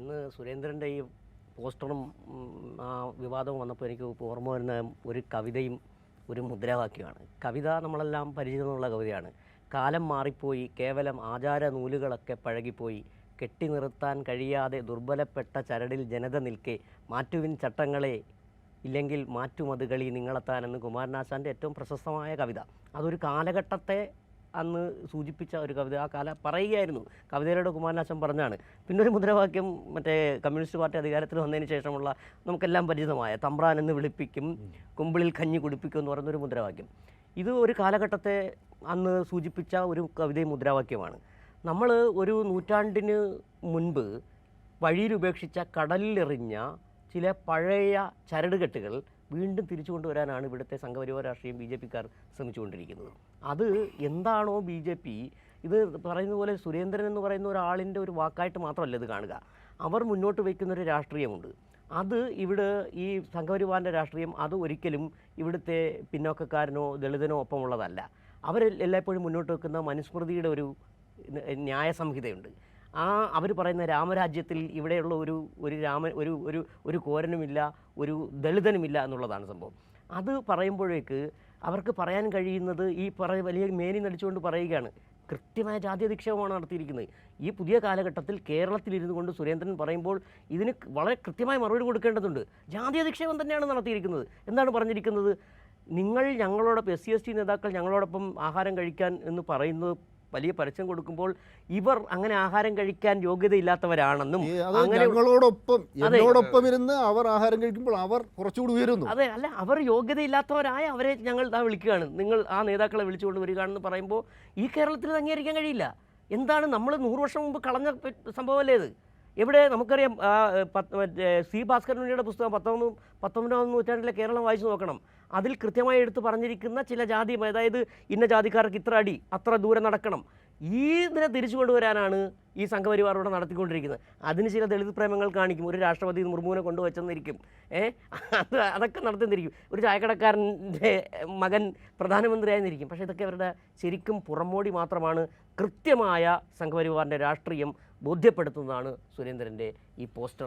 ഇന്ന് സുരേന്ദ്രൻ്റെ ഈ പോസ്റ്ററും ആ വിവാദവും വന്നപ്പോൾ എനിക്ക് ഓർമ്മ വരുന്ന ഒരു കവിതയും ഒരു മുദ്രാവാക്യമാണ്. കവിത നമ്മളെല്ലാം പരിചിതമുള്ള കവിതയാണ്. കാലം മാറിപ്പോയി, കേവലം ആചാര നൂലുകളൊക്കെ പഴകിപ്പോയി, കെട്ടി നിർത്താൻ കഴിയാതെ ദുർബലപ്പെട്ട ചരടിൽ ജനത നിൽക്കെ, മാറ്റുവിൻ ചട്ടങ്ങളെ ഇല്ലെങ്കിൽ മാറ്റുമതുകളി നിങ്ങളെത്താൻ എന്ന് കുമാരനാശാൻ്റെ ഏറ്റവും പ്രശസ്തമായ കവിത. അതൊരു കാലഘട്ടത്തെ അന്ന് സൂചിപ്പിച്ച ഒരു കവിത. ആ പറയുകയായിരുന്നു, കവിതയിലൂടെ കുമാരനാശൻ പറഞ്ഞാണ്. പിന്നെ ഒരു മുദ്രാവാക്യം മറ്റേ കമ്മ്യൂണിസ്റ്റ് പാർട്ടി അധികാരത്തിൽ വന്നതിന് ശേഷമുള്ള നമുക്കെല്ലാം പരിചിതമായ തമ്പ്രാൻ എന്ന് വിളിപ്പിക്കും, കുമ്പിളിൽ കഞ്ഞി കുടിപ്പിക്കും എന്ന് പറയുന്നൊരു മുദ്രാവാക്യം. ഇത് ഒരു കാലഘട്ടത്തെ അന്ന് സൂചിപ്പിച്ച ഒരു കവിതയും മുദ്രാവാക്യമാണ്. നമ്മൾ ഒരു നൂറ്റാണ്ടിന് മുൻപ് വഴിയിൽ ഉപേക്ഷിച്ച, കടലിലെറിഞ്ഞ ചില പഴയ ചരടുകെട്ടുകൾ വീണ്ടും തിരിച്ചു കൊണ്ടുവരാനാണ് ഇവിടുത്തെ സംഘപരിവാര രാഷ്ട്രീയം BJP-ക്കാർ ശ്രമിച്ചുകൊണ്ടിരിക്കുന്നത്. അത് എന്താണോ BJP ഇത് പറയുന്ന പോലെ സുരേന്ദ്രൻ എന്ന് പറയുന്ന ഒരാളിൻ്റെ ഒരു വാക്കായിട്ട് മാത്രമല്ല ഇത് കാണുക. അവർ മുന്നോട്ട് വയ്ക്കുന്നൊരു രാഷ്ട്രീയമുണ്ട്. അത് ഇവിടെ ഈ സംഘപരിവാറിൻ്റെ രാഷ്ട്രീയം അത് ഒരിക്കലും ഇവിടുത്തെ പിന്നോക്കക്കാരനോ ദളിതനോ ഒപ്പമുള്ളതല്ല. അവർ എല്ലായ്പ്പോഴും മുന്നോട്ട് വെക്കുന്ന മനുസ്മൃതിയുടെ ഒരു ന്യായസംഹിതയുണ്ട്. അവർ പറയുന്ന രാമരാജ്യത്തിൽ ഇവിടെയുള്ള ഒരു കോരനുമില്ല, ഒരു ദളിതനുമില്ല എന്നുള്ളതാണ് സംഭവം. അത് പറയുമ്പോഴേക്ക് അവർക്ക് പറയാൻ കഴിയുന്നത് ഈ വലിയ മേനി നടിച്ചുകൊണ്ട് പറയുകയാണ്, കൃത്യമായ ജാതീയധിക്ഷേപമാണ് നടത്തിയിരിക്കുന്നത്. ഈ പുതിയ കാലഘട്ടത്തിൽ കേരളത്തിലിരുന്നു കൊണ്ട് സുരേന്ദ്രൻ പറയുമ്പോൾ ഇതിന് വളരെ കൃത്യമായ മറുപടി കൊടുക്കേണ്ടതുണ്ട്. ജാതീയധിക്ഷേപം തന്നെയാണ് നടത്തിയിരിക്കുന്നത്. എന്താണ് പറഞ്ഞിരിക്കുന്നത്? നിങ്ങൾ ഞങ്ങളോടൊപ്പം SC/ST നേതാക്കൾ ഞങ്ങളോടൊപ്പം ആഹാരം കഴിക്കാൻ എന്ന് പറയുന്നത് വലിയ പരസ്യം കൊടുക്കുമ്പോൾ ഇവർ അങ്ങനെ ആഹാരം കഴിക്കാൻ യോഗ്യതയില്ലാത്തവരാണെന്നും ഞങ്ങളോടൊപ്പം ഇരുന്ന് അവർ ആഹാരം കഴിക്കുമ്പോൾ അവർ കുറച്ചുകൂടി ഉയരുന്നു. അതെ, അല്ല, അവർ യോഗ്യതയില്ലാത്തവരായ അവരെ ഞങ്ങൾ വിളിക്കുകയാണ്, നിങ്ങൾ ആ നേതാക്കളെ വിളിച്ചുകൊണ്ട് വരികയാണെന്ന് പറയുമ്പോൾ ഈ കേരളത്തിൽ ഇത് അംഗീകരിക്കാൻ കഴിയില്ല. എന്താണ് നമ്മൾ 100 വർഷം മുമ്പ് കളഞ്ഞ സംഭവമല്ലേ ഇത്? എവിടെ നമുക്കറിയാം, C. ഭാസ്കരനുണ്ണിയുടെ പുസ്തകം 19-ാം നൂറ്റാണ്ടിലെ കേരളം വായിച്ചു നോക്കണം. അതിൽ കൃത്യമായി എടുത്ത് പറഞ്ഞിരിക്കുന്ന ചില ജാതി, അതായത് ഇന്ന ജാതിക്കാർക്ക് ഇത്ര അടി, അത്ര ദൂരം നടക്കണം, ഈ ഇതിനെ തിരിച്ചു കൊണ്ടുവരാനാണ് ഈ സംഘപരിവാറോടെ നടത്തിക്കൊണ്ടിരിക്കുന്നത്. അതിന് ചില ദളിത് പ്രേമങ്ങൾ കാണിക്കും. ഒരു രാഷ്ട്രപതി മുർമുവിനെ കൊണ്ടുവച്ചെന്നിരിക്കും, അതൊക്കെ നടത്തുന്നിരിക്കും. ഒരു ചായക്കടക്കാരൻ്റെ മകൻ പ്രധാനമന്ത്രിയായിരുന്നിരിക്കും. പക്ഷേ ഇതൊക്കെ അവരുടെ ശരിക്കും പുറമോടി മാത്രമാണ്. കൃത്യമായ സംഘപരിവാറിൻ്റെ രാഷ്ട്രീയം ബോധ്യപ്പെടുത്തുന്നതാണ് സുരേന്ദ്രൻ്റെ ഈ പോസ്റ്റർ.